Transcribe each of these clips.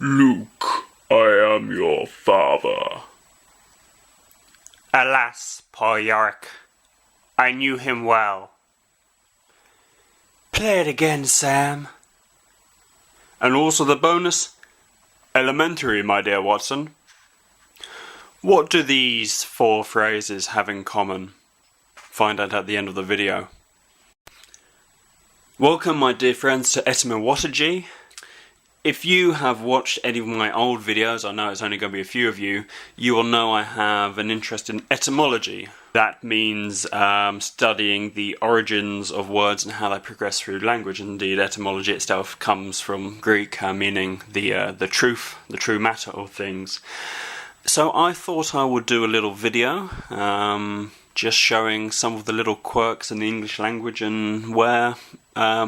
Luke, I am your father. Alas, poor Yorick, I knew him well. Play it again, Sam. And also the bonus, elementary, my dear Watson. What do these 4 phrases have in common? Find out at the end of the video. Welcome, my dear friends, to Etymology. If you have watched any of my old videos, I know it's only going to be a few of you, you will know I have an interest in etymology. That means studying the origins of words and how they progress through language. Indeed, etymology itself comes from Greek, meaning the true matter of things. So I thought I would do a little video just showing some of the little quirks in the English language and where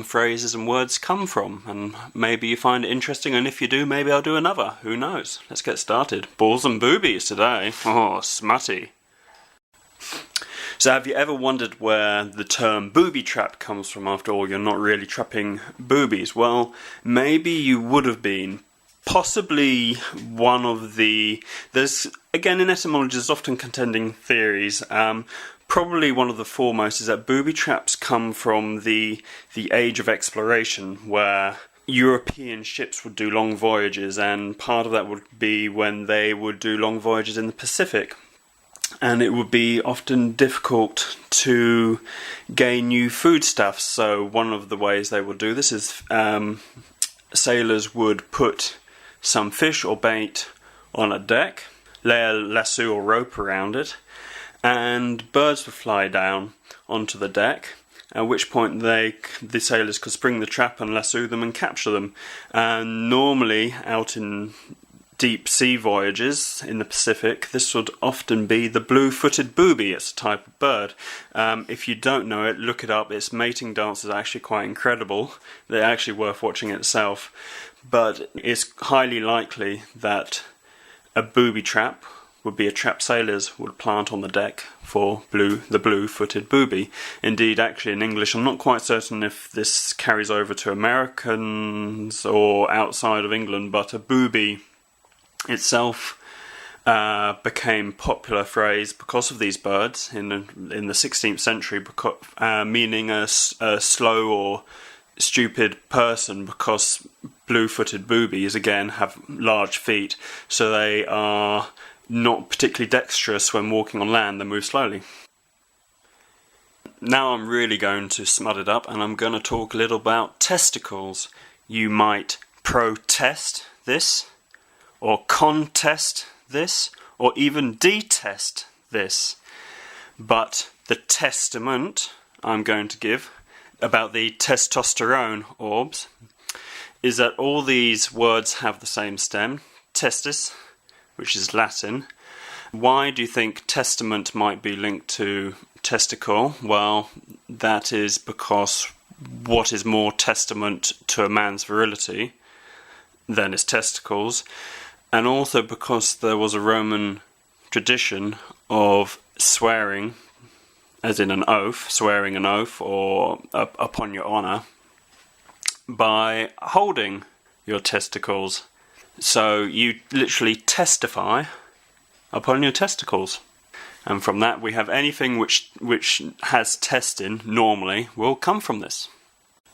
phrases and words come from, and maybe you find it interesting, and if you do, maybe I'll do another. Who knows? Let's get started. Balls and boobies today. Oh, smutty. So have you ever wondered where the term booby trap comes from? After all, you're not really trapping boobies. Well, maybe you would have been. Possibly one of the... There's, again, in etymology, there's often contending theories. Probably one of the foremost is that booby traps come from the age of exploration, where European ships would do long voyages, and part of that would be when they would do long voyages in the Pacific. And it would be often difficult to gain new foodstuffs. So one of the ways they would do this is sailors would put some fish or bait on a deck, lay a lasso or rope around it, and birds would fly down onto the deck, at which point the sailors could spring the trap and lasso them and capture them. And normally, out in deep sea voyages in the Pacific, this would often be the blue-footed booby. It's a type of bird. If you don't know it, look it up. Its mating dance is actually quite incredible. They're actually worth watching itself. But it's highly likely that a booby trap would be a trap sailors would plant on the deck for the blue-footed booby. Indeed, actually in English, I'm not quite certain if this carries over to Americans or outside of England, but a booby itself became a popular phrase because of these birds in the 16th century, meaning a slow or stupid person, because blue-footed boobies again have large feet, so they are not particularly dexterous when walking on land. They move slowly. Now I'm really going to smut it up, and I'm going to talk a little about testicles. You might protest this, or contest this, or even detest this, but the testament I'm going to give about the testosterone orbs is that all these words have the same stem, testis, which is Latin. Why do you think testament might be linked to testicle? Well, that is because what is more testament to a man's virility than his testicles, and also because there was a Roman tradition of swearing, as in an oath, swearing an oath or upon your honour, by holding your testicles. So you literally testify upon your testicles. And from that we have anything which has test in, normally, will come from this.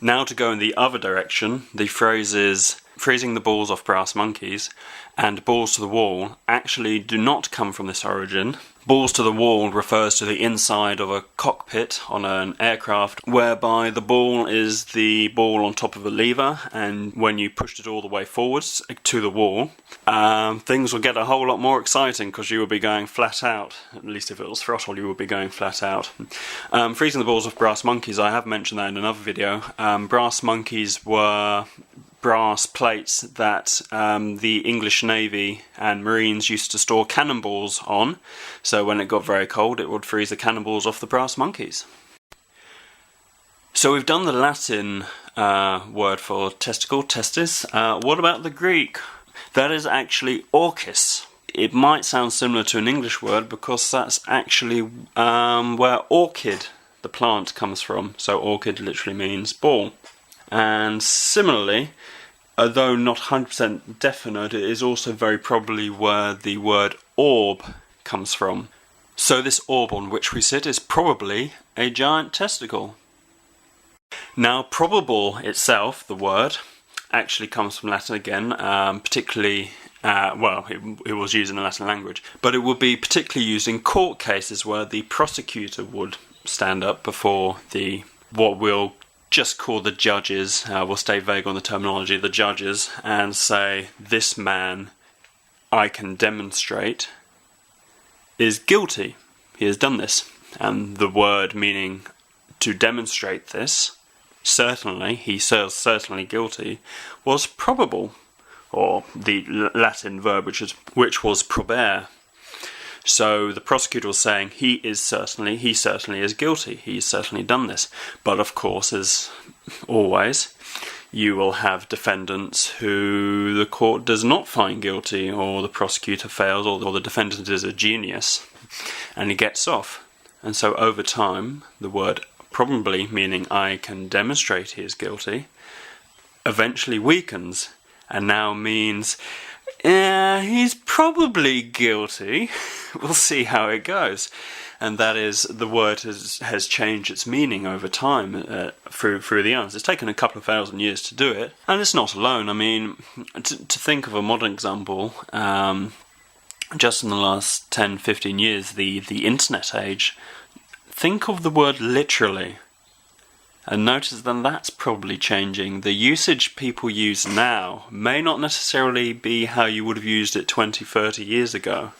Now to go in the other direction, the phrases freezing the balls off brass monkeys and balls to the wall actually do not come from this origin. Balls to the wall refers to the inside of a cockpit on an aircraft, whereby the ball is the ball on top of a lever, and when you pushed it all the way forwards to the wall, things will get a whole lot more exciting because you will be going flat out. At least if it was throttle, you would be going flat out. Freezing the balls off brass monkeys, I have mentioned that in another video. Brass monkeys were brass plates that the English Navy and Marines used to store cannonballs on, so when it got very cold it would freeze the cannonballs off the brass monkeys. So we've done the Latin word for testicle, testis. What about the Greek? That is actually orchis. It might sound similar to an English word because that's actually where orchid, the plant, comes from. So orchid literally means ball. And similarly, Although not 100% definite, it is also very probably where the word orb comes from. So this orb on which we sit is probably a giant testicle. Now, probable itself, the word, actually comes from Latin again, particularly, it was used in the Latin language, but it would be particularly used in court cases where the prosecutor would stand up before what we'll just call the judges, we'll stay vague on the terminology, the judges, and say, this man, I can demonstrate, is guilty. He has done this. And the word meaning to demonstrate this, certainly, he says certainly guilty, was probable, or the Latin verb which was probare. So the prosecutor was saying he certainly is guilty. He's certainly done this. But of course, as always, you will have defendants who the court does not find guilty, or the prosecutor fails, or the defendant is a genius, and he gets off. And so over time, the word probably, meaning I can demonstrate he is guilty, eventually weakens, and now means he's probably guilty. We'll see how it goes. And that is, the word has changed its meaning over time through the years. It's taken a couple of thousand years to do it, and it's not alone. I mean, to think of a modern example, just in the last 10, 15 years, the internet age, think of the word literally. And notice then that's probably changing. The usage people use now may not necessarily be how you would have used it 20, 30 years ago.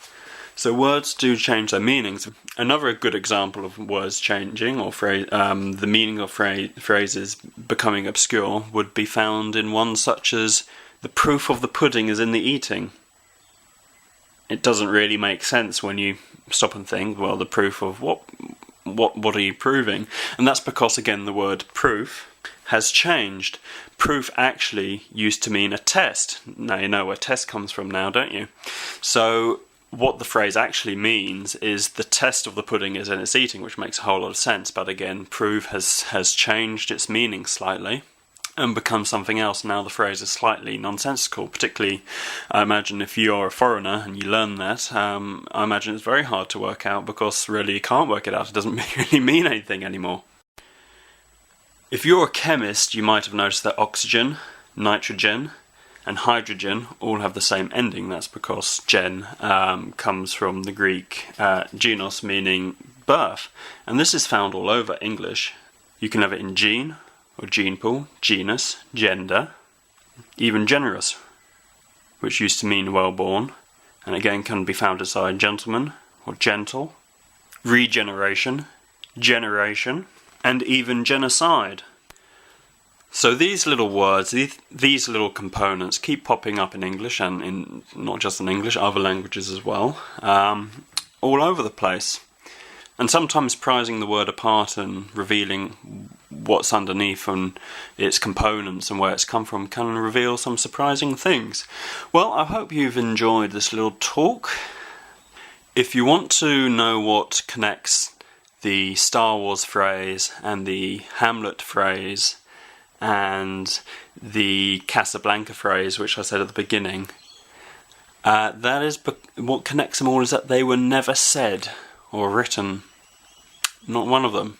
So words do change their meanings. Another good example of words changing, or the meaning of phrases becoming obscure, would be found in one such as, the proof of the pudding is in the eating. It doesn't really make sense when you stop and think, well, the proof of what are you proving? And that's because, again, the word proof has changed. Proof actually used to mean a test. Now you know where test comes from now, don't you? So what the phrase actually means is the test of the pudding is in its eating, which makes a whole lot of sense. But again, proof has changed its meaning slightly and become something else. Now the phrase is slightly nonsensical, particularly, I imagine, if you're a foreigner and you learn that, I imagine it's very hard to work out, because really you can't work it out. It doesn't really mean anything anymore. If you're a chemist, you might have noticed that oxygen, nitrogen, and hydrogen all have the same ending. That's because gen comes from the Greek genos, meaning birth. And this is found all over English. You can have it in gene, or gene pool, genus, gender, even generous, which used to mean well-born, and again can be found aside gentleman, or gentle, regeneration, generation, and even genocide. So these little words, these little components keep popping up in English, and in not just in English, other languages as well, all over the place. And sometimes prizing the word apart and revealing what's underneath and its components and where it's come from can reveal some surprising things. Well, I hope you've enjoyed this little talk. If you want to know what connects the Star Wars phrase and the Hamlet phrase and the Casablanca phrase, which I said at the beginning, that is what connects them all is that they were never said or written. Not one of them.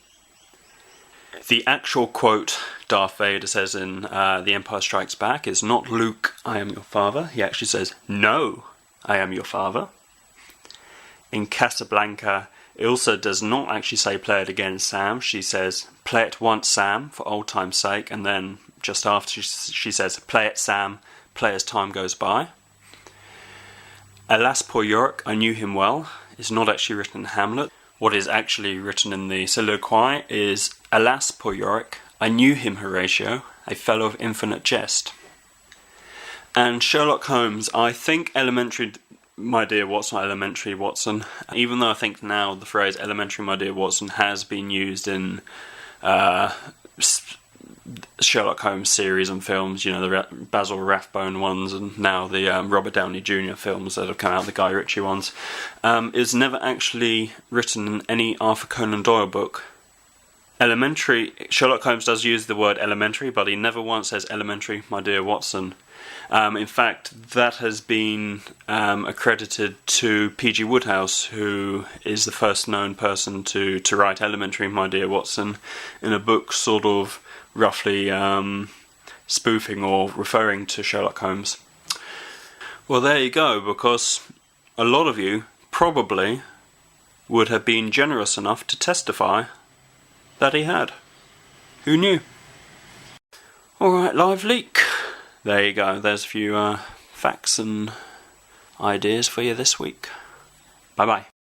The actual quote Darth Vader says in The Empire Strikes Back is not, Luke, I am your father. He actually says, no, I am your father. In Casablanca, it also does not actually say play it again, Sam. She says, play it once, Sam, for old time's sake. And then just after she says, play it, Sam, play as time goes by. Alas, poor Yorick, I knew him well, is not actually written in Hamlet. What is actually written in the soliloquy is, alas, poor Yorick, I knew him, Horatio, a fellow of infinite jest. And Sherlock Holmes, I think elementary, my dear Watson, elementary Watson, even though I think now the phrase elementary, my dear Watson has been used in Sherlock Holmes series and films, you know, the Basil Rathbone ones, and now the Robert Downey Jr. films that have come out, the Guy Ritchie ones, is never actually written in any Arthur Conan Doyle book. Elementary. Sherlock Holmes does use the word elementary, but he never once says elementary, my dear Watson. In fact, that has been accredited to P.G. Wodehouse, who is the first known person to write elementary, my dear Watson, in a book sort of roughly spoofing or referring to Sherlock Holmes. Well, there you go, because a lot of you probably would have been generous enough to testify that he had. Who knew? Alright, live leak. There you go, there's a few facts and ideas for you this week. Bye bye.